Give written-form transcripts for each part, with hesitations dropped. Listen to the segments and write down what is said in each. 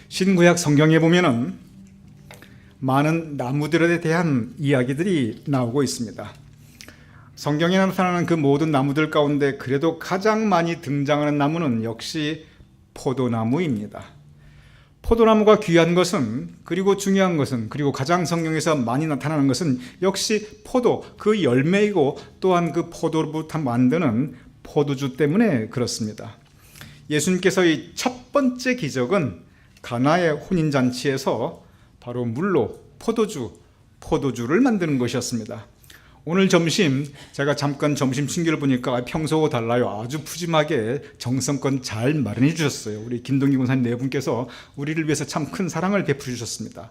신구약 성경에 보면은 많은 나무들에 대한 이야기들이 나오고 있습니다. 성경에 나타나는 그 모든 나무들 가운데 그래도 가장 많이 등장하는 나무는 역시 포도나무입니다. 포도나무가 귀한 것은, 그리고 중요한 것은, 그리고 가장 성경에서 많이 나타나는 것은 역시 포도, 그 열매이고 또한 그 포도로부터 만드는 포도주 때문에 그렇습니다. 예수님께서의 첫 번째 기적은 가나의 혼인잔치에서 바로 물로 포도주를 만드는 것이었습니다. 오늘 점심 제가 잠깐 점심 친구를 보니까 평소와 달라요. 아주 푸짐하게 정성껏 잘 마련해 주셨어요. 우리 김동기 권사님 네 분께서 우리를 위해서 참 큰 사랑을 베풀어 주셨습니다.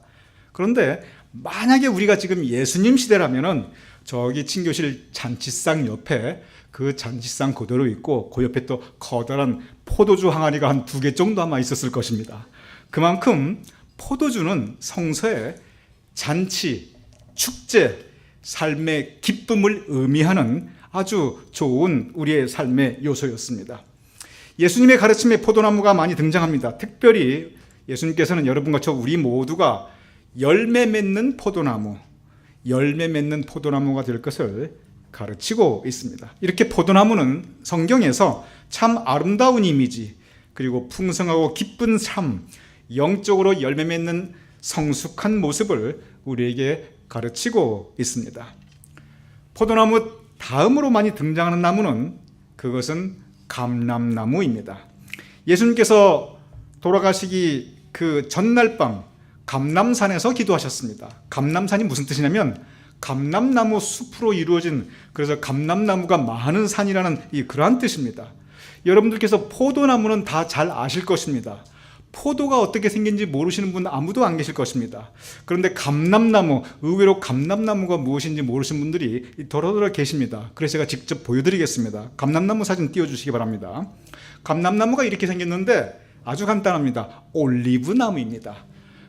그런데 만약에 우리가 지금 예수님 시대라면은 저기 친교실 잔치상 옆에 그 잔치상 그대로 있고 그 옆에 또 커다란 포도주 항아리가 한 2개 정도 아마 있었을 것입니다. 그만큼 포도주는 성서의 잔치, 축제, 삶의 기쁨을 의미하는 아주 좋은 우리의 삶의 요소였습니다. 예수님의 가르침에 포도나무가 많이 등장합니다. 특별히 예수님께서는 여러분과 저 우리 모두가 열매 맺는 포도나무가 될 것을 가르치고 있습니다. 이렇게 포도나무는 성경에서 참 아름다운 이미지, 그리고 풍성하고 기쁜 삶, 영적으로 열매 맺는 성숙한 모습을 우리에게 가르치고 있습니다. 포도나무 다음으로 많이 등장하는 나무는 그것은 감람나무입니다. 예수님께서 돌아가시기 그 전날 밤 감람산에서 기도하셨습니다. 감람산이 무슨 뜻이냐면 감람나무 숲으로 이루어진, 그래서 감람나무가 많은 산이라는 그러한 뜻입니다. 여러분들께서 포도나무는 다 잘 아실 것입니다. 포도가 어떻게 생긴지 모르시는 분 아무도 안 계실 것입니다. 그런데 감람나무, 의외로 감람나무가 무엇인지 모르시는 분들이 더러더러 계십니다. 그래서 제가 직접 보여드리겠습니다. 감람나무 사진 띄워주시기 바랍니다. 감람나무가 이렇게 생겼는데 아주 간단합니다. 올리브나무입니다.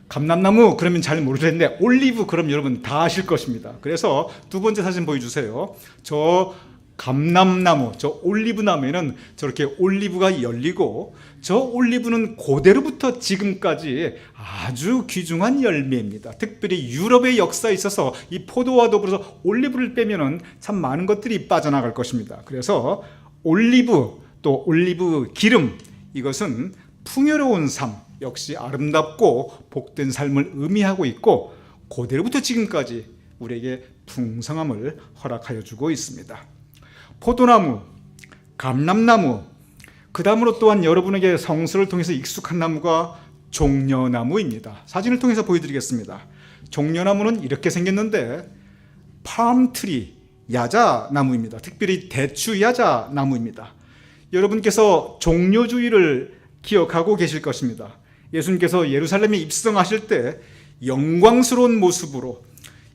감람나무 그러면 잘 모르겠는데 올리브 그럼 여러분 다 아실 것입니다. 그래서 두 번째 사진 보여주세요. 저 감람나무, 저 올리브나무에는 저렇게 올리브가 열리고, 저 올리브는 고대로부터 지금까지 아주 귀중한 열매입니다. 특별히 유럽의 역사에 있어서 이 포도와 더불어서 올리브를 빼면은 참 많은 것들이 빠져나갈 것입니다. 그래서 올리브, 또 올리브 기름, 이것은 풍요로운 삶, 역시 아름답고 복된 삶을 의미하고 있고, 고대로부터 지금까지 우리에게 풍성함을 허락하여 주고 있습니다. 포도나무, 감람나무, 그 다음으로 또한 여러분에게 성서를 통해서 익숙한 나무가 종려나무입니다. 사진을 통해서 보여드리겠습니다. 종려나무는 이렇게 생겼는데 팜트리, 야자나무입니다. 특별히 대추 야자나무입니다. 여러분께서 종려주의를 기억하고 계실 것입니다. 예수님께서 예루살렘에 입성하실 때 영광스러운 모습으로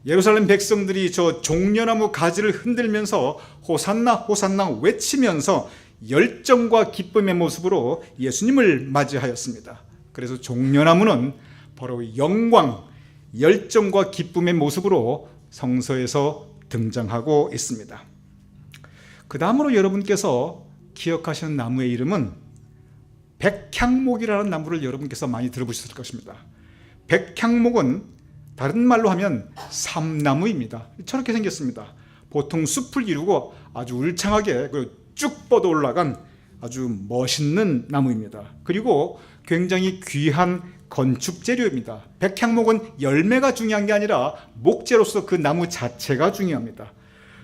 예루살렘 백성들이 저 종려나무 가지를 흔들면서 호산나 호산나 외치면서 열정과 기쁨의 모습으로 예수님을 맞이하였습니다. 그래서 종려나무는 바로 영광, 열정과 기쁨의 모습으로 성서에서 등장하고 있습니다. 그 다음으로 여러분께서 기억하시는 나무의 이름은 백향목이라는 나무를 여러분께서 많이 들어보셨을 것입니다. 백향목은 다른 말로 하면 삼나무입니다. 저렇게 생겼습니다. 보통 숲을 이루고 아주 울창하게 쭉 뻗어 올라간 아주 멋있는 나무입니다. 그리고 굉장히 귀한 건축 재료입니다. 백향목은 열매가 중요한 게 아니라 목재로서 그 나무 자체가 중요합니다.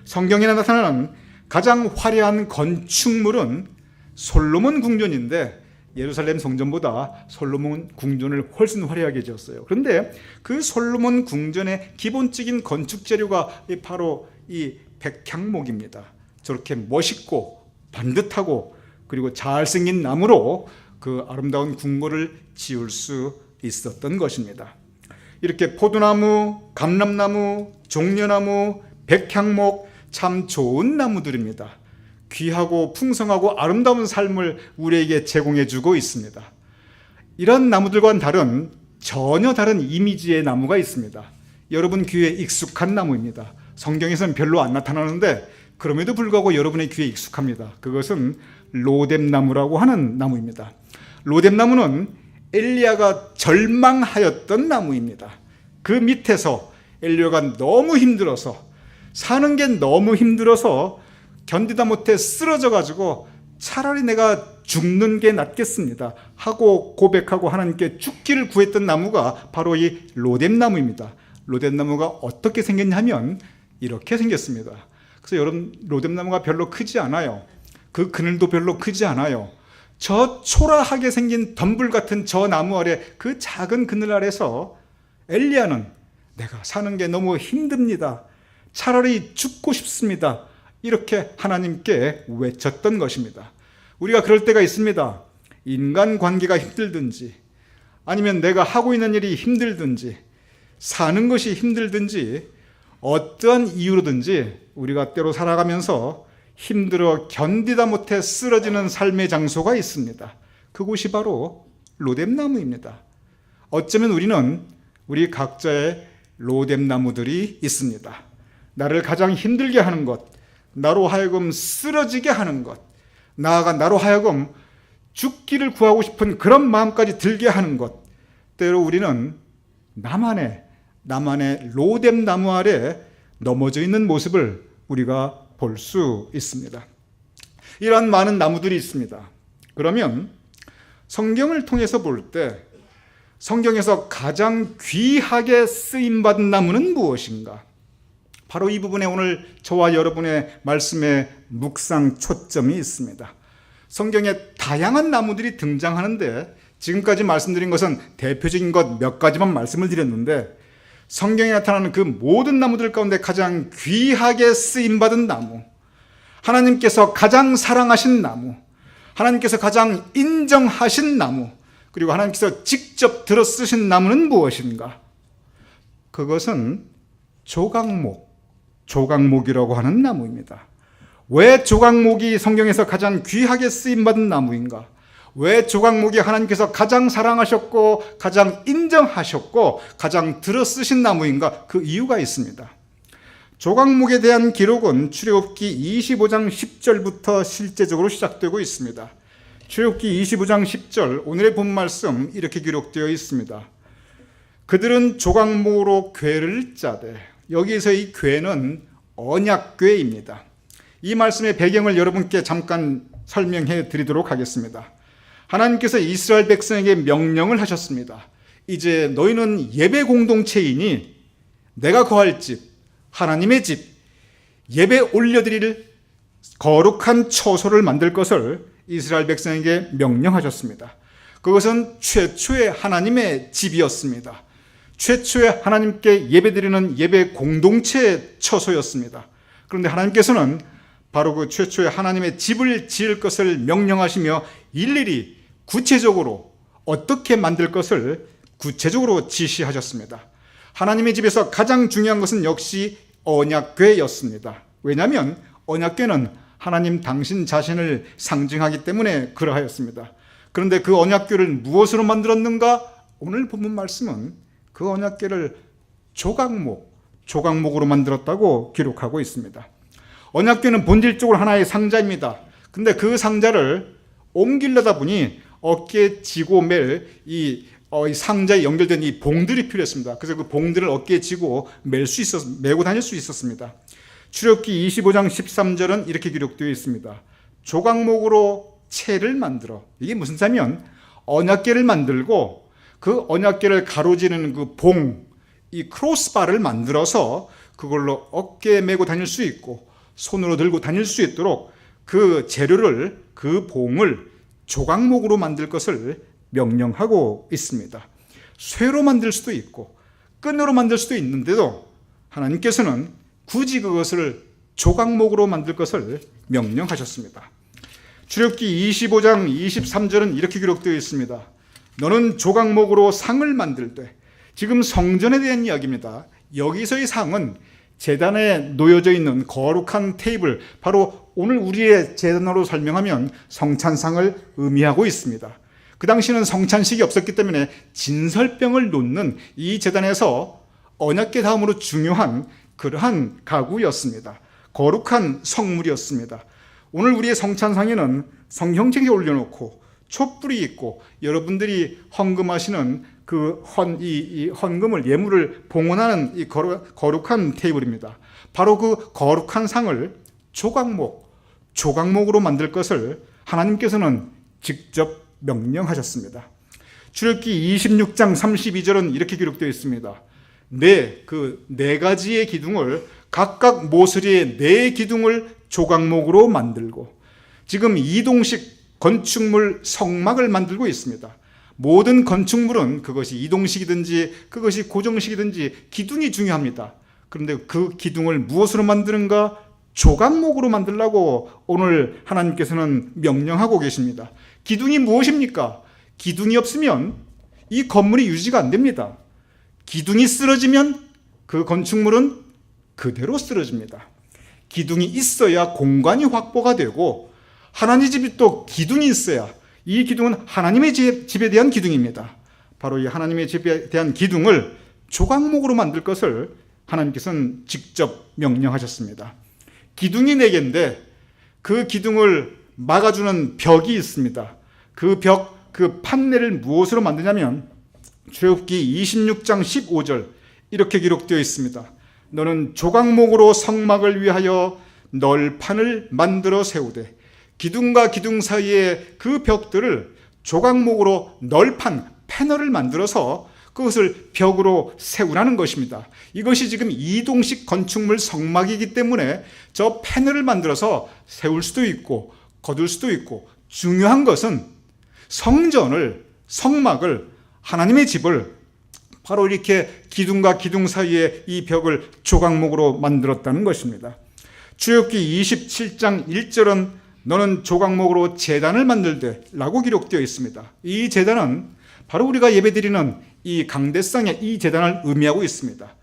성경에 나타나는 가장 화려한 건축물은 솔로몬 궁전인데 예루살렘 성전보다 솔로몬 궁전을 훨씬 화려하게 지었어요. 그런데 그 솔로몬 궁전의 기본적인 건축 재료가 바로 이 백향목입니다. 저렇게 멋있고 반듯하고 그리고 잘생긴 나무로 그 아름다운 궁궐을 지을 수 있었던 것입니다. 이렇게 포도나무, 감람나무, 종려나무, 백향목, 참 좋은 나무들입니다. 귀하고 풍성하고 아름다운 삶을 우리에게 제공해 주고 있습니다. 이런 나무들과는 전혀 다른 이미지의 나무가 있습니다. 여러분 귀에 익숙한 나무입니다. 성경에서는 별로 안 나타나는데 그럼에도 불구하고 여러분의 귀에 익숙합니다. 그것은 로뎀나무라고 하는 나무입니다. 로뎀나무는 엘리야가 절망하였던 나무입니다. 그 밑에서 엘리야가 너무 힘들어서, 사는 게 너무 힘들어서 견디다 못해 쓰러져 가지고 차라리 내가 죽는 게 낫겠습니다 하고 고백하고 하나님께 죽기를 구했던 나무가 바로 이 로뎀나무입니다. 로뎀나무가 어떻게 생겼냐면 이렇게 생겼습니다. 그래서 여러분, 로뎀나무가 별로 크지 않아요. 그 그늘도 별로 크지 않아요. 저 초라하게 생긴 덤불 같은 저 나무 아래, 그 작은 그늘 아래서 엘리야는 내가 사는 게 너무 힘듭니다, 차라리 죽고 싶습니다, 이렇게 하나님께 외쳤던 것입니다. 우리가 그럴 때가 있습니다. 인간관계가 힘들든지, 아니면 내가 하고 있는 일이 힘들든지, 사는 것이 힘들든지, 어떠한 이유로든지 우리가 때로 살아가면서 힘들어 견디다 못해 쓰러지는 삶의 장소가 있습니다. 그곳이 바로 로뎀나무입니다. 어쩌면 우리는 우리 각자의 로뎀나무들이 있습니다. 나를 가장 힘들게 하는 것, 나로 하여금 쓰러지게 하는 것, 나아가 나로 하여금 죽기를 구하고 싶은 그런 마음까지 들게 하는 것, 때로 우리는 나만의 로뎀나무 아래 넘어져 있는 모습을 우리가 볼 수 있습니다. 이러한 많은 나무들이 있습니다. 그러면 성경을 통해서 볼 때 성경에서 가장 귀하게 쓰임받은 나무는 무엇인가? 바로 이 부분에 오늘 저와 여러분의 말씀에 묵상 초점이 있습니다. 성경에 다양한 나무들이 등장하는데 지금까지 말씀드린 것은 대표적인 것 몇 가지만 말씀을 드렸는데, 성경에 나타나는 그 모든 나무들 가운데 가장 귀하게 쓰임받은 나무, 하나님께서 가장 사랑하신 나무, 하나님께서 가장 인정하신 나무, 그리고 하나님께서 직접 들어 쓰신 나무는 무엇인가? 그것은 조각목이라고 하는 나무입니다. 왜 조각목이 성경에서 가장 귀하게 쓰임받은 나무인가? 왜 조각목이 하나님께서 가장 사랑하셨고 가장 인정하셨고 가장 들어 쓰신 나무인가? 그 이유가 있습니다. 조각목에 대한 기록은 출애굽기 25장 10절부터 실제적으로 시작되고 있습니다. 출애굽기 25장 10절, 오늘의 본 말씀 이렇게 기록되어 있습니다. 그들은 조각목으로 궤를 짜되, 여기서 이 궤는 언약궤입니다. 이 말씀의 배경을 여러분께 잠깐 설명해 드리도록 하겠습니다. 하나님께서 이스라엘 백성에게 명령을 하셨습니다. 이제 너희는 예배 공동체이니 내가 거할 집, 하나님의 집, 예배 올려드릴 거룩한 처소를 만들 것을 이스라엘 백성에게 명령하셨습니다. 그것은 최초의 하나님의 집이었습니다. 최초의 하나님께 예배드리는 예배 공동체의 처소였습니다. 그런데 하나님께서는 바로 그 최초의 하나님의 집을 지을 것을 명령하시며 일일이 구체적으로 어떻게 만들 것을 구체적으로 지시하셨습니다. 하나님의 집에서 가장 중요한 것은 역시 언약궤였습니다. 왜냐하면 언약궤는 하나님 당신 자신을 상징하기 때문에 그러하였습니다. 그런데 그 언약궤를 무엇으로 만들었는가? 오늘 본문 말씀은 그 언약궤를 조각목으로 만들었다고 기록하고 있습니다. 언약궤는 본질적으로 하나의 상자입니다. 근데 그 상자를 옮기려다 보니 어깨에 지고 맬 이 상자에 연결된 이 봉들이 필요했습니다. 그래서 그 봉들을 어깨에 지고 메고 다닐 수 있었습니다. 출애굽기 25장 13절은 이렇게 기록되어 있습니다. 조각목으로 채를 만들어, 이게 무슨 차면 언약궤를 만들고 그 언약궤를 가로지르는 그 봉, 이 크로스바를 만들어서 그걸로 어깨에 메고 다닐 수 있고 손으로 들고 다닐 수 있도록 그 재료를, 그 봉을 조각목으로 만들 것을 명령하고 있습니다. 쇠로 만들 수도 있고 끈으로 만들 수도 있는데도 하나님께서는 굳이 그것을 조각목으로 만들 것을 명령하셨습니다. 출애굽기 25장 23절은 이렇게 기록되어 있습니다. 너는 조각목으로 상을 만들되, 지금 성전에 대한 이야기입니다. 여기서의 상은 제단에 놓여져 있는 거룩한 테이블, 바로 오늘 우리의 제단으로 설명하면 성찬상을 의미하고 있습니다. 그 당시는 성찬식이 없었기 때문에 진설병을 놓는 이 제단에서 언약궤 다음으로 중요한 그러한 가구였습니다. 거룩한 성물이었습니다. 오늘 우리의 성찬상에는 성형책에 올려놓고 촛불이 있고 여러분들이 헌금하시는 이 헌금을 예물을 봉헌하는 이 거룩한 테이블입니다. 바로 그 거룩한 상을 조각목으로 만들 것을 하나님께서는 직접 명령하셨습니다. 출애굽기 26장 32절은 이렇게 기록되어 있습니다. 네 가지의 기둥을 각각 모서리에 4기둥을 조각목으로 만들고, 지금 이동식 건축물 성막을 만들고 있습니다. 모든 건축물은 그것이 이동식이든지 그것이 고정식이든지 기둥이 중요합니다. 그런데 그 기둥을 무엇으로 만드는가? 조각목으로 만들라고 오늘 하나님께서는 명령하고 계십니다. 기둥이 무엇입니까? 기둥이 없으면 이 건물이 유지가 안 됩니다. 기둥이 쓰러지면 그 건축물은 그대로 쓰러집니다. 기둥이 있어야 공간이 확보가 되고, 하나님 집이 또 기둥이 있어야, 이 기둥은 하나님의 집에 대한 기둥입니다. 바로 이 하나님의 집에 대한 기둥을 조각목으로 만들 것을 하나님께서는 직접 명령하셨습니다. 기둥이 4개인데 그 기둥을 막아주는 벽이 있습니다. 그 판넬을 무엇으로 만드냐면 출애굽기 26장 15절 이렇게 기록되어 있습니다. 너는 조각목으로 성막을 위하여 널판을 만들어 세우되, 기둥과 기둥 사이에 그 벽들을 조각목으로 패널을 만들어서 그것을 벽으로 세우라는 것입니다. 이것이 지금 이동식 건축물 성막이기 때문에 저 패널을 만들어서 세울 수도 있고 거둘 수도 있고, 중요한 것은 성막을, 하나님의 집을 바로 이렇게 기둥과 기둥 사이에 이 벽을 조각목으로 만들었다는 것입니다. 출애굽기 27장 1절은 너는 조각목으로 제단을 만들되 라고 기록되어 있습니다. 이 제단은 바로 우리가 예배드리는 이 강대상의 이 제단을 의미하고 있습니다.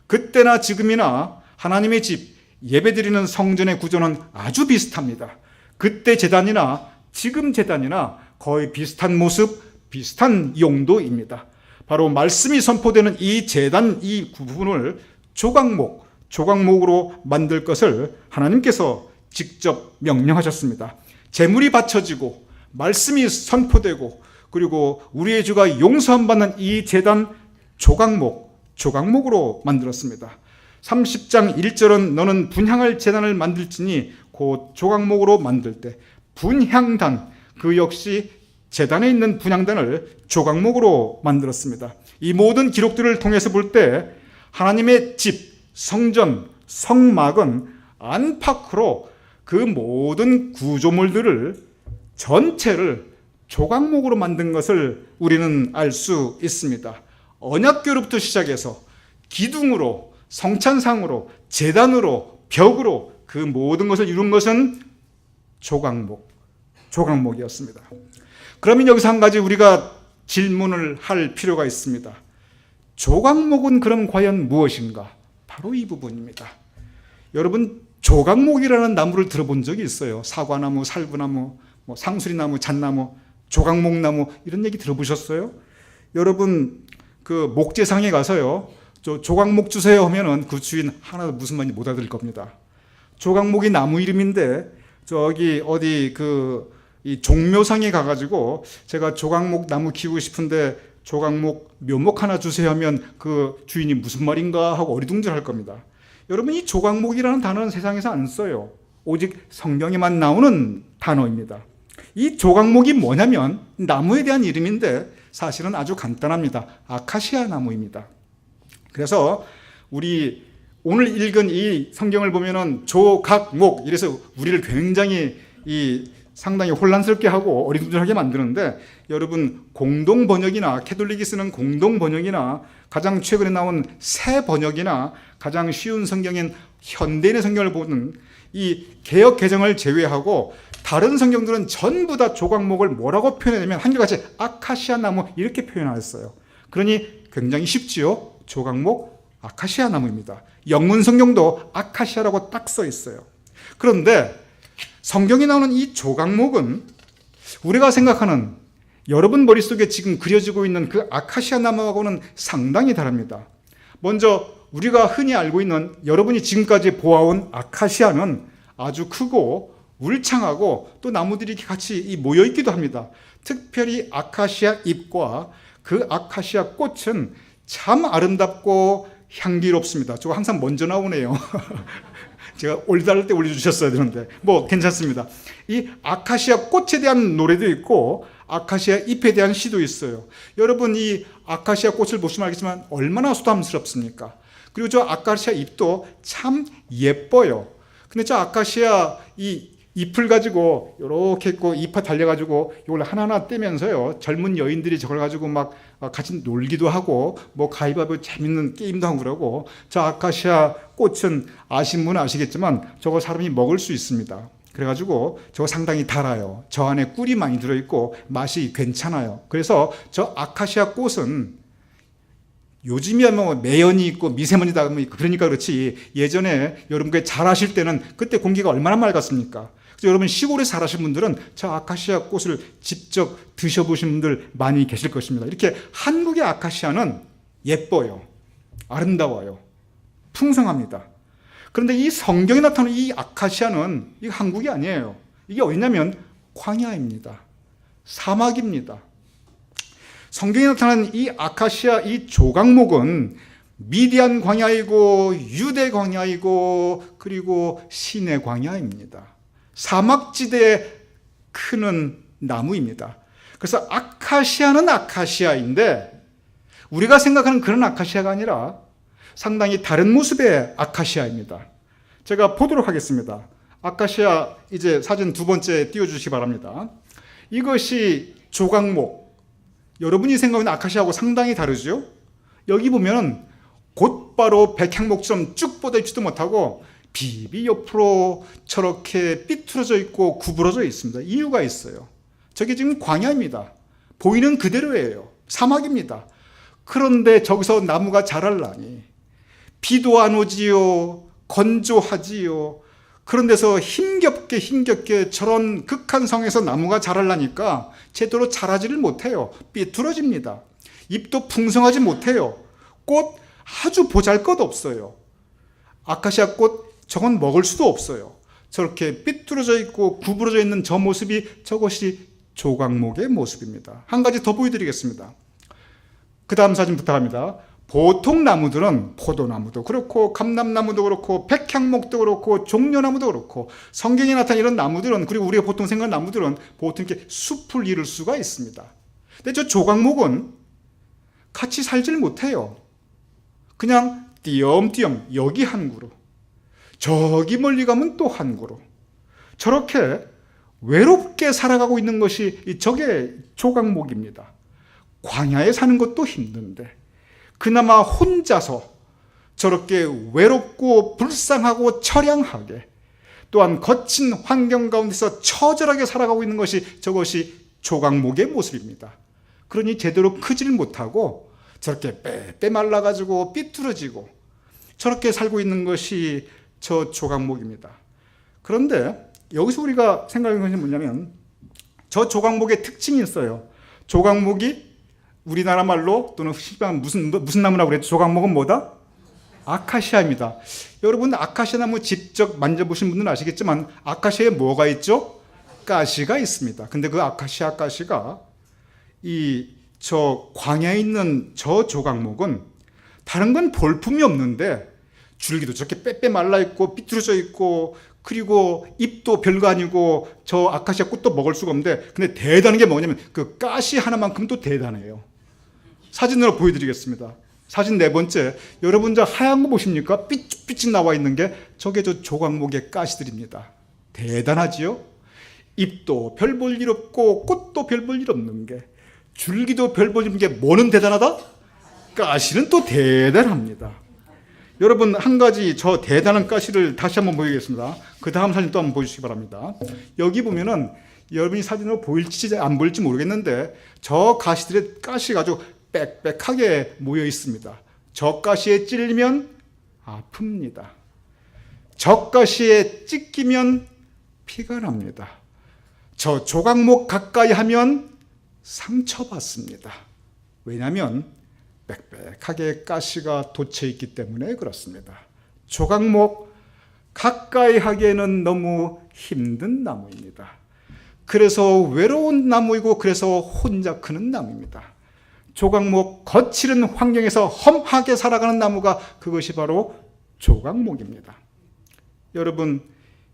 그때나 지금이나 하나님의 집, 예배드리는 성전의 구조는 아주 비슷합니다. 그때 제단이나 지금 제단이나 거의 비슷한 모습, 비슷한 용도입니다. 바로 말씀이 선포되는 이 제단 이 부분을 조각목으로 만들 것을 하나님께서 직접 명령하셨습니다. 제물이 바쳐지고 말씀이 선포되고 그리고 우리의 주가 용서함 받는 이 제단 조각목으로 만들었습니다. 30장 1절은 너는 분향할 제단을 만들지니 곧 조각목으로 만들 때 분향단, 그 역시 제단에 있는 분향단을 조각목으로 만들었습니다. 이 모든 기록들을 통해서 볼 때 하나님의 집, 성전, 성막은 안팎으로 그 모든 구조물들을 전체를 조각목으로 만든 것을 우리는 알 수 있습니다. 언약궤로부터 시작해서 기둥으로, 성찬상으로, 제단으로, 벽으로 그 모든 것을 이룬 것은 조각목이었습니다. 그러면 여기서 한 가지 우리가 질문을 할 필요가 있습니다. 조각목은 그럼 과연 무엇인가? 바로 이 부분입니다. 여러분, 조각목이라는 나무를 들어본 적이 있어요? 사과나무, 살구나무, 상수리나무, 잣나무, 조각목나무 이런 얘기 들어보셨어요? 여러분 그 목재상에 가서요, 조각목 주세요 하면은 그 주인 하나도 무슨 말인지 못 알아들 겁니다. 조각목이 나무 이름인데 저기 어디 이 종묘상에 가가지고 제가 조각목 나무 키우고 싶은데 조각목 묘목 하나 주세요 하면 그 주인이 무슨 말인가 하고 어리둥절할 겁니다. 여러분, 이 조각목이라는 단어는 세상에서 안 써요. 오직 성경에만 나오는 단어입니다. 이 조각목이 뭐냐면 나무에 대한 이름인데 사실은 아주 간단합니다. 아카시아 나무입니다. 그래서 우리 오늘 읽은 이 성경을 보면은 조각목 이래서 우리를 굉장히 상당히 혼란스럽게 하고 어리둥절하게 만드는데, 여러분 공동 번역이나 캐톨릭이 쓰는 공동 번역이나 가장 최근에 나온 새 번역이나 가장 쉬운 성경인 현대인의 성경을 보는 이 개역 개정을 제외하고 다른 성경들은 전부 다 조각목을 뭐라고 표현하냐면 한결같이 아카시아 나무 이렇게 표현하였어요. 그러니 굉장히 쉽지요. 조각목 아카시아 나무입니다. 영문 성경도 아카시아라고 딱 써 있어요. 그런데 성경에 나오는 이 조각목은 우리가 생각하는, 여러분 머릿속에 지금 그려지고 있는 그 아카시아 나무하고는 상당히 다릅니다. 먼저 우리가 흔히 알고 있는, 여러분이 지금까지 보아온 아카시아는 아주 크고 울창하고 또 나무들이 같이 모여 있기도 합니다. 특별히 아카시아 잎과 그 아카시아 꽃은 참 아름답고 향기롭습니다. 저거 항상 먼저 나오네요. 제가 올달할 때 올려주셨어야 되는데 뭐 괜찮습니다. 이 아카시아 꽃에 대한 노래도 있고 아카시아 잎에 대한 시도 있어요. 여러분 이 아카시아 꽃을 보시면 알겠지만 얼마나 소담스럽습니까? 그리고 저 아카시아 잎도 참 예뻐요. 근데 저 아카시아 이 잎을 가지고 이렇게 있고 잎에 달려가지고 이걸 하나하나 떼면서요, 젊은 여인들이 저걸 가지고 막 같이 놀기도 하고 뭐 가위바위보 재밌는 게임도 하고 그러고, 저 아카시아 꽃은 아시는 분은 아시겠지만 저거 사람이 먹을 수 있습니다. 그래가지고 저거 상당히 달아요. 저 안에 꿀이 많이 들어있고 맛이 괜찮아요. 그래서 저 아카시아 꽃은 요즘이야 뭐 매연이 있고 미세먼지다 그러니까 그렇지, 예전에 여러분 잘 아실 때는 그때 공기가 얼마나 맑았습니까? 그래서 여러분 시골에 살아신 분들은 저 아카시아 꽃을 직접 드셔보신 분들 많이 계실 것입니다. 이렇게 한국의 아카시아는 예뻐요, 아름다워요, 풍성합니다. 그런데 이 성경에 나타나는 이 아카시아는 이거 한국이 아니에요. 이게 어디냐면 광야입니다. 사막입니다. 성경에 나타나는 이 아카시아 이 조각목은 미디안 광야이고 유대 광야이고 그리고 시내 광야입니다. 사막지대에 크는 나무입니다. 그래서 아카시아는 아카시아인데 우리가 생각하는 그런 아카시아가 아니라 상당히 다른 모습의 아카시아입니다. 제가 보도록 하겠습니다. 아카시아 이제 사진 두 번째 띄워주시기 바랍니다. 이것이 조각목. 여러분이 생각하는 아카시아하고 상당히 다르죠? 여기 보면 곧바로 백향목처럼 쭉 뻗어 있지도 못하고 비비 옆으로 저렇게 삐뚤어져 있고 구부러져 있습니다. 이유가 있어요. 저게 지금 광야입니다. 보이는 그대로예요. 사막입니다. 그런데 저기서 나무가 자랄라니. 비도 안 오지요. 건조하지요. 그런 데서 힘겹게 저런 극한성에서 나무가 자랄라니까 제대로 자라지를 못해요. 삐뚤어집니다. 잎도 풍성하지 못해요. 꽃 아주 보잘것없어요. 아카시아 꽃 저건 먹을 수도 없어요. 저렇게 삐뚤어져 있고 구부러져 있는 저 모습이 저것이 조각목의 모습입니다. 한 가지 더 보여드리겠습니다. 그 다음 사진 부탁합니다. 보통 나무들은 포도나무도 그렇고 감람나무도 그렇고 백향목도 그렇고 종려나무도 그렇고 성경에 나타난 이런 나무들은, 그리고 우리가 보통 생각하는 나무들은 보통 이렇게 숲을 이룰 수가 있습니다. 근데 저 조각목은 같이 살질 못해요. 그냥 띄엄띄엄 여기 한 그루, 저기 멀리 가면 또 한 그루, 저렇게 외롭게 살아가고 있는 것이 저게 조각목입니다. 광야에 사는 것도 힘든데 그나마 혼자서 저렇게 외롭고 불쌍하고 처량하게 또한 거친 환경 가운데서 처절하게 살아가고 있는 것이 저것이 조각목의 모습입니다. 그러니 제대로 크질 못하고 저렇게 빼빼 말라가지고 삐뚤어지고 저렇게 살고 있는 것이 저 조각목입니다. 그런데 여기서 우리가 생각하는 것이 뭐냐면 저 조각목의 특징이 있어요. 조각목이 우리나라 말로 또는 무슨 나무라고 그랬죠? 조각목은 뭐다? 아카시아입니다. 여러분 아카시아 나무 직접 만져보신 분들은 아시겠지만 아카시아에 뭐가 있죠? 가시가 있습니다. 근데 그 아카시아 가시가 저 광야에 있는 저 조각목은 다른 건 볼품이 없는데 줄기도 저렇게 빼빼 말라 있고 삐뚤어져 있고 그리고 잎도 별거 아니고 저 아카시아 꽃도 먹을 수가 없는데 근데 대단한 게 뭐냐면 그 가시 하나만큼도 대단해요. 사진으로 보여드리겠습니다. 사진 네 번째. 여러분 저 하얀 거 보십니까? 삐쭉삐쭉 나와 있는 게 저게 저 조각목의 가시들입니다. 대단하지요? 잎도 별 볼 일 없고 꽃도 별 볼 일 없는 게, 줄기도 별 볼 일 없는 게 뭐는 대단하다? 가시는 또 대단합니다. 여러분 한 가지 저 대단한 가시를 다시 한번 보여드리겠습니다. 그 다음 사진 또 한번 보여주시기 바랍니다. 여기 여러분이 사진으로 보일지 안 보일지 모르겠는데 저 가시들의 가시가 아주 빽빽하게 모여 있습니다. 저 가시에 찔리면 아픕니다. 저 가시에 찢기면 피가 납니다. 저 조각목 가까이 하면 상처받습니다. 왜냐하면 빽빽하게 가시가 돋쳐 있기 때문에 그렇습니다. 조각목 가까이 하기에는 너무 힘든 나무입니다. 그래서 외로운 나무이고 그래서 혼자 크는 나무입니다. 조각목, 거칠은 환경에서 험하게 살아가는 나무가 그것이 바로 조각목입니다. 여러분,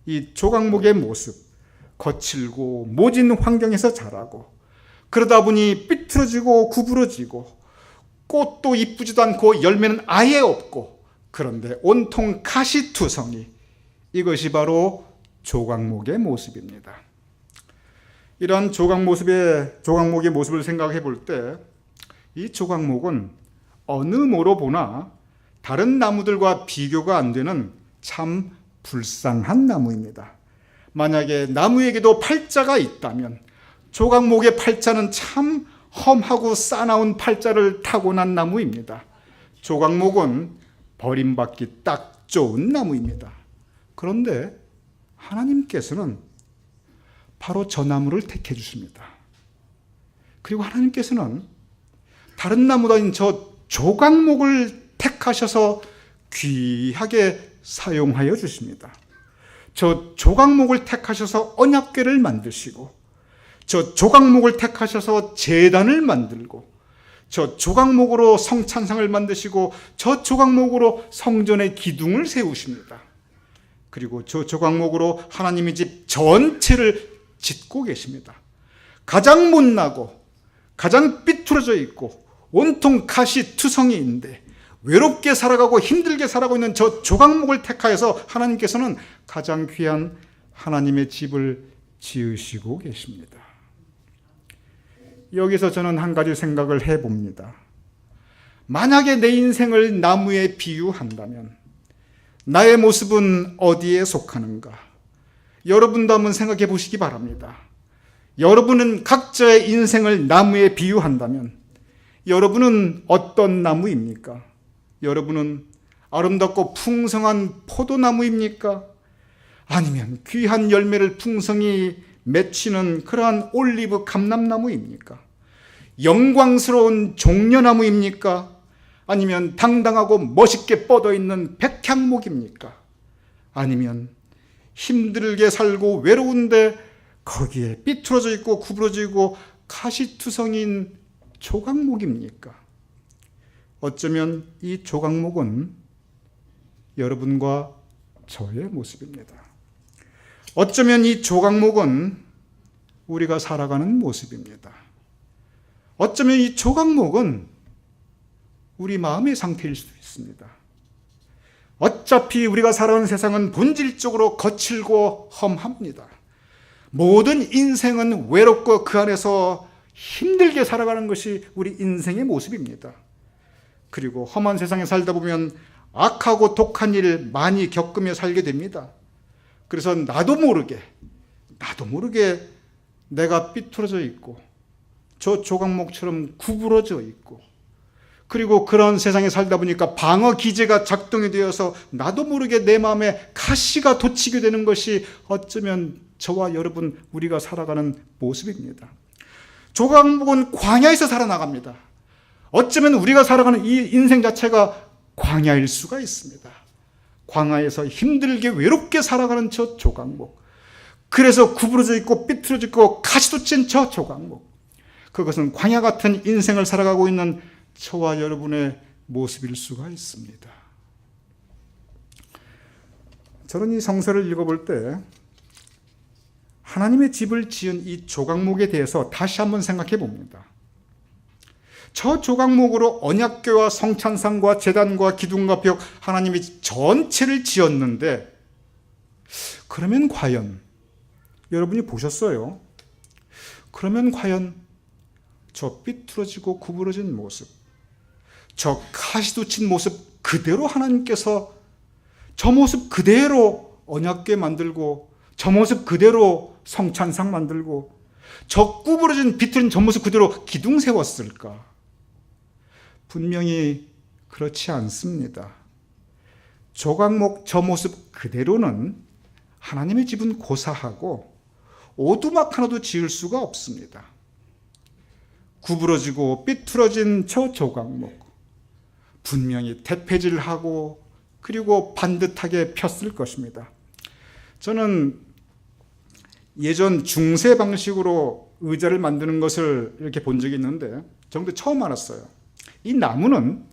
이 조각목의 모습, 거칠고 모진 환경에서 자라고 그러다 보니 삐뚤어지고 구부러지고 꽃도 이쁘지도 않고 열매는 아예 없고 그런데 온통 가시투성이, 이것이 바로 조각목의 모습입니다. 이런 조각목의 모습을 생각해 볼 때 이 조각목은 어느 모로 보나 다른 나무들과 비교가 안 되는 참 불쌍한 나무입니다. 만약에 나무에게도 팔자가 있다면 조각목의 팔자는 참 험하고 싸나운 팔자를 타고난 나무입니다. 조각목은 버림받기 딱 좋은 나무입니다. 그런데 하나님께서는 바로 저 나무를 택해 주십니다. 그리고 하나님께서는 다른 나무도 아닌 저 조각목을 택하셔서 귀하게 사용하여 주십니다. 저 조각목을 택하셔서 언약궤를 만드시고, 저 조각목을 택하셔서 제단을 만들고, 저 조각목으로 성찬상을 만드시고, 저 조각목으로 성전의 기둥을 세우십니다. 그리고 저 조각목으로 하나님의 집 전체를 짓고 계십니다. 가장 못나고 가장 삐뚤어져 있고 온통 가시투성이인데 외롭게 살아가고 힘들게 살아가고 있는 저 조각목을 택하여서 하나님께서는 가장 귀한 하나님의 집을 지으시고 계십니다. 여기서 저는 한 가지 생각을 해봅니다. 만약에 내 인생을 나무에 비유한다면 나의 모습은 어디에 속하는가? 여러분도 한번 생각해 보시기 바랍니다. 여러분은 각자의 인생을 나무에 비유한다면 여러분은 어떤 나무입니까? 여러분은 아름답고 풍성한 포도나무입니까? 아니면 귀한 열매를 풍성히 맺히는 그러한 올리브 감람나무입니까? 영광스러운 종려나무입니까? 아니면 당당하고 멋있게 뻗어있는 백향목입니까? 아니면 힘들게 살고 외로운데 거기에 삐뚤어져 있고 구부러져 있고 가시투성인 조각목입니까? 어쩌면 이 조각목은 여러분과 저의 모습입니다. 어쩌면 이 조각목은 우리가 살아가는 모습입니다. 어쩌면 이 조각목은 우리 마음의 상태일 수도 있습니다. 어차피 우리가 살아가는 세상은 본질적으로 거칠고 험합니다. 모든 인생은 외롭고 그 안에서 힘들게 살아가는 것이 우리 인생의 모습입니다. 그리고 험한 세상에 살다 보면 악하고 독한 일을 많이 겪으며 살게 됩니다. 그래서 나도 모르게 내가 삐뚤어져 있고 저 조각목처럼 구부러져 있고, 그리고 그런 세상에 살다 보니까 방어 기제가 작동이 되어서 나도 모르게 내 마음에 가시가 돋치게 되는 것이 어쩌면 저와 여러분 우리가 살아가는 모습입니다. 조각목은 광야에서 살아나갑니다. 어쩌면 우리가 살아가는 이 인생 자체가 광야일 수가 있습니다. 광야에서 힘들게 외롭게 살아가는 저 조각목, 그래서 구부러져 있고 삐뚤어져 있고 가시돋친 저 조각목, 그것은 광야 같은 인생을 살아가고 있는 저와 여러분의 모습일 수가 있습니다. 저는 이 성서를 읽어볼 때 하나님의 집을 지은 이 조각목에 대해서 다시 한번 생각해 봅니다. 저 조각목으로 언약궤와 성찬상과 제단과 기둥과 벽, 하나님의 집 전체를 지었는데, 그러면 과연 여러분이 보셨어요? 그러면 과연 저 삐뚤어지고 구부러진 모습, 저 가시돋친 모습 그대로 하나님께서 저 모습 그대로 언약궤 만들고, 저 모습 그대로 성찬상 만들고, 저 구부러진 비틀은 저 모습 그대로 기둥 세웠을까? 분명히 그렇지 않습니다. 조각목 저 모습 그대로는 하나님의 집은 고사하고 오두막 하나도 지을 수가 없습니다. 구부러지고 삐뚤어진 저 조각목 분명히 대패질하고 그리고 반듯하게 폈을 것입니다. 저는 예전 중세 방식으로 의자를 만드는 것을 이렇게 본 적이 있는데 정말 처음 알았어요. 이 나무는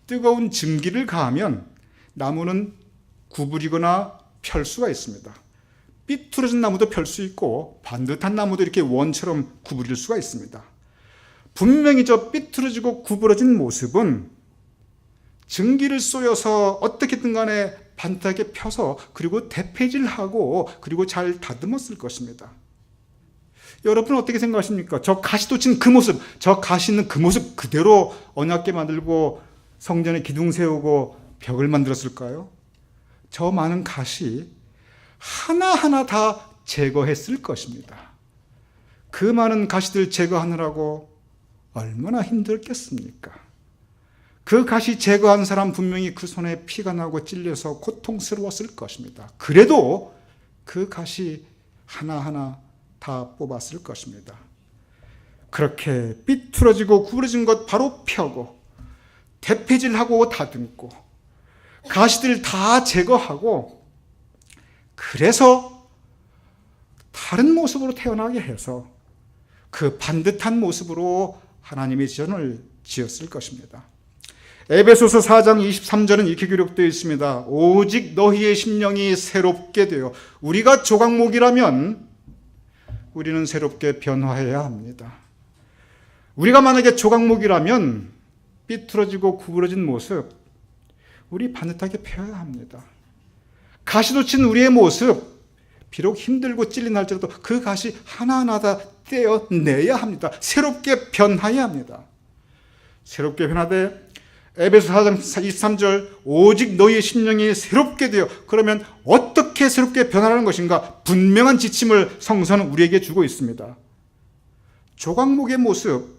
뜨거운 증기를 가하면 나무는 구부리거나 펼 수가 있습니다. 삐뚤어진 나무도 펼 수 있고 반듯한 나무도 이렇게 원처럼 구부릴 수가 있습니다. 분명히 저 삐뚤어지고 구부러진 모습은 증기를 쏘여서 어떻게든 간에 반듯하게 펴서 그리고 대패질하고 그리고 잘 다듬었을 것입니다. 여러분은 어떻게 생각하십니까? 저 가시도 친 그 모습, 저 가시 있는 그 모습 그대로 언약궤 만들고 성전에 기둥 세우고 벽을 만들었을까요? 저 많은 가시 하나하나 다 제거했을 것입니다. 그 많은 가시들 제거하느라고 얼마나 힘들겠습니까? 그 가시 제거한 사람 분명히 그 손에 피가 나고 찔려서 고통스러웠을 것입니다. 그래도 그 가시 하나하나 다 뽑았을 것입니다. 그렇게 삐뚤어지고 구부러진 것 바로 펴고 대패질하고 다듬고 가시들 다 제거하고 그래서 다른 모습으로 태어나게 해서 그 반듯한 모습으로 하나님의 전을 지었을 것입니다. 에베소서 4장 23절은 이렇게 기록되어 있습니다. 오직 너희의 심령이 새롭게 되어 우리가 조각목이라면 우리는 새롭게 변화해야 합니다. 우리가 만약에 조각목이라면 삐뚤어지고 구부러진 모습 우리 반듯하게 펴야 합니다. 가시도 친 우리의 모습 비록 힘들고 찔린 할지라도 그 가시 하나하나 다 떼어내야 합니다. 새롭게 변화해야 합니다. 새롭게 변화되 에베소 4장 23절 오직 너희의 심령이 새롭게 되어 그러면 어떻게 새롭게 변화하는 것인가 분명한 지침을 성서는 우리에게 주고 있습니다. 조각목의 모습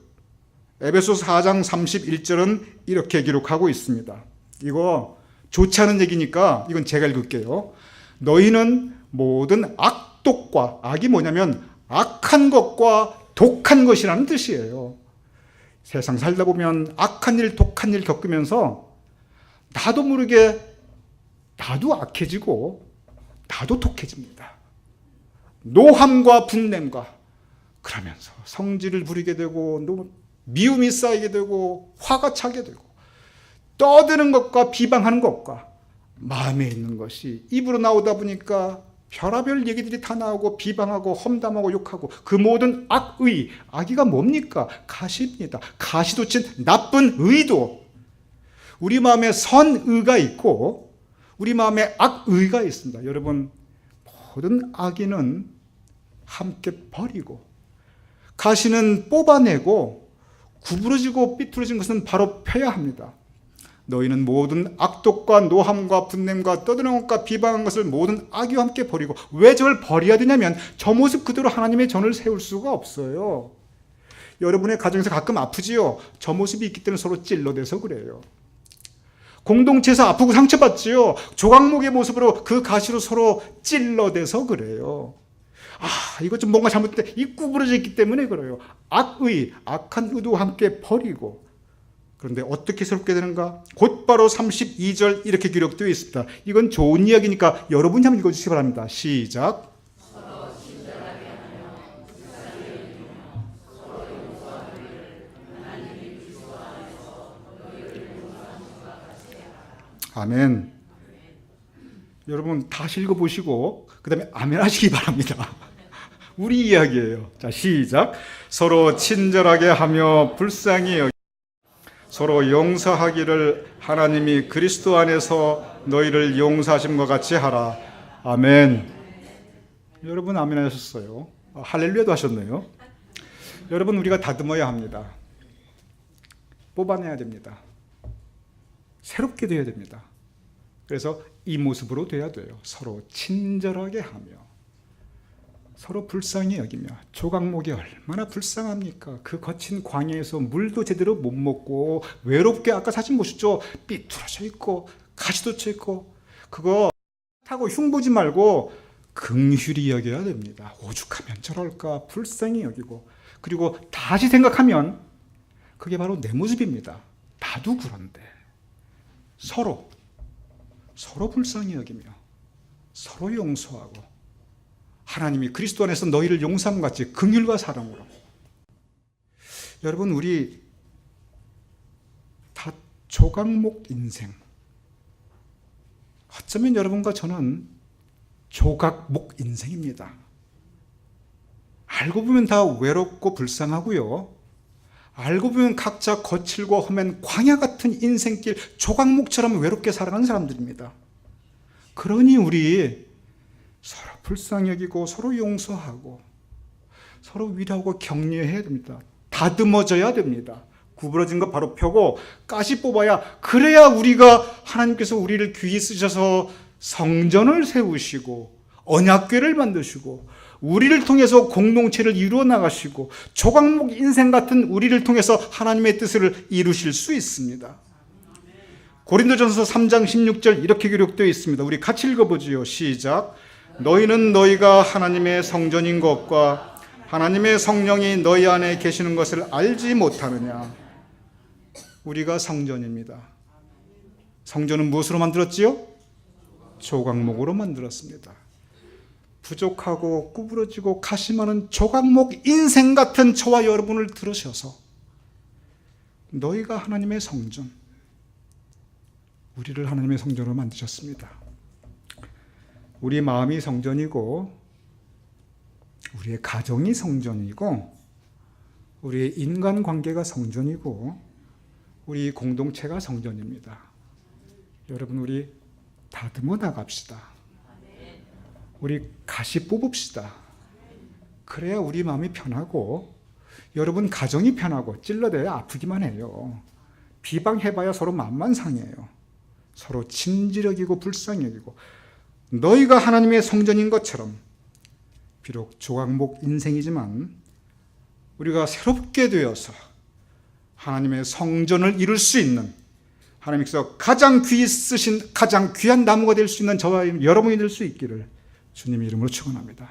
에베소 4장 31절은 이렇게 기록하고 있습니다. 이거 좋지 않은 얘기니까 이건 제가 읽을게요. 너희는 모든 악독과 악이 뭐냐면 악한 것과 독한 것이라는 뜻이에요. 세상 살다 보면 악한 일, 독한 일 겪으면서 나도 모르게 나도 악해지고 나도 독해집니다. 노함과 분냄과 그러면서 성질을 부리게 되고 미움이 쌓이게 되고 화가 차게 되고 떠드는 것과 비방하는 것과 마음에 있는 것이 입으로 나오다 보니까 별의별 얘기들이 다 나오고 비방하고 험담하고 욕하고 그 모든 악의, 악의가 뭡니까? 가시입니다. 가시도 친 나쁜 의도. 우리 마음에 선의가 있고 우리 마음에 악의가 있습니다. 여러분 모든 악의는 함께 버리고 가시는 뽑아내고 구부러지고 삐뚤어진 것은 바로 펴야 합니다. 너희는 모든 악독과 노함과 분냄과 떠드는 것과 비방한 것을 모든 악의와 함께 버리고 왜 저를 버려야 되냐면 저 모습 그대로 하나님의 전을 세울 수가 없어요. 여러분의 가정에서 가끔 아프지요. 저 모습이 있기 때문에 서로 찔러대서 그래요. 공동체에서 아프고 상처받지요. 조각목의 모습으로 그 가시로 서로 찔러대서 그래요. 이거 좀 뭔가 잘못됐다. 이 구부러져 있기 때문에 그래요. 악의, 악한 의도와 함께 버리고 그런데 어떻게 새롭게 되는가? 곧바로 32절 이렇게 기록되어 있습니다. 이건 좋은 이야기니까 여러분이 한번 읽어주시기 바랍니다. 시작. 아멘. 여러분 다시 읽어보시고 그 다음에 아멘 하시기 바랍니다. 우리 이야기예요. 자, 시작. 서로 친절하게 하며 불쌍히 여기며 서로 용서하기를 하나님이 그리스도 안에서 너희를 용서하심과 같이 하라. 아멘. 여러분 아멘 하셨어요. 할렐루야도 하셨네요. 여러분 우리가 다듬어야 합니다. 뽑아내야 됩니다. 새롭게 돼야 됩니다. 그래서 이 모습으로 돼야 돼요. 서로 친절하게 하며 서로 불쌍히 여기며 조각목이 얼마나 불쌍합니까? 그 거친 광야에서 물도 제대로 못 먹고 외롭게 아까 사진 보셨죠? 삐뚤어져 있고 가시도 쳐 있고 그거 타고 흉보지 말고 긍휼히 여겨야 됩니다. 오죽하면 저럴까 불쌍히 여기고 그리고 다시 생각하면 그게 바로 내 모습입니다. 나도 그런데 서로 불쌍히 여기며 서로 용서하고 하나님이 그리스도 안에서 너희를 용서함 같이 긍휼과 사랑으로. 여러분, 우리 다 조각목 인생. 어쩌면 여러분과 저는 조각목 인생입니다. 알고 보면 다 외롭고 불쌍하고요. 알고 보면 각자 거칠고 험한 광야 같은 인생길 조각목처럼 외롭게 살아가는 사람들입니다. 그러니 우리 서로 불쌍히 여기고 서로 용서하고 서로 위로하고 격려해야 됩니다. 다듬어져야 됩니다. 구부러진 거 바로 펴고 가시 뽑아야, 그래야 우리가 하나님께서 우리를 귀히 쓰셔서 성전을 세우시고 언약궤를 만드시고 우리를 통해서 공동체를 이루어 나가시고 조각목 인생 같은 우리를 통해서 하나님의 뜻을 이루실 수 있습니다. 고린도전서 3장 16절 이렇게 기록되어 있습니다. 우리 같이 읽어보지요. 시작. 너희는 너희가 하나님의 성전인 것과 하나님의 성령이 너희 안에 계시는 것을 알지 못하느냐. 우리가 성전입니다. 성전은 무엇으로 만들었지요? 조각목으로 만들었습니다. 부족하고 구부러지고 가시 많은 조각목 인생 같은 저와 여러분을 들으셔서 너희가 하나님의 성전, 우리를 하나님의 성전으로 만드셨습니다. 우리 마음이 성전이고 우리의 가정이 성전이고 우리의 인간관계가 성전이고 우리 공동체가 성전입니다. 여러분, 우리 다듬어 나갑시다. 우리 가시 뽑읍시다. 그래야 우리 마음이 편하고 여러분 가정이 편하고 찔러대야 아프기만 해요. 비방해봐야 서로 마음만 상해요. 서로 친절 여기고 불쌍히 여기고 너희가 하나님의 성전인 것처럼 비록 조각목 인생이지만 우리가 새롭게 되어서 하나님의 성전을 이룰 수 있는, 하나님께서 가장 귀히 쓰신 가장 귀한 나무가 될 수 있는 저와 여러분이 될 수 있기를 주님의 이름으로 축원합니다.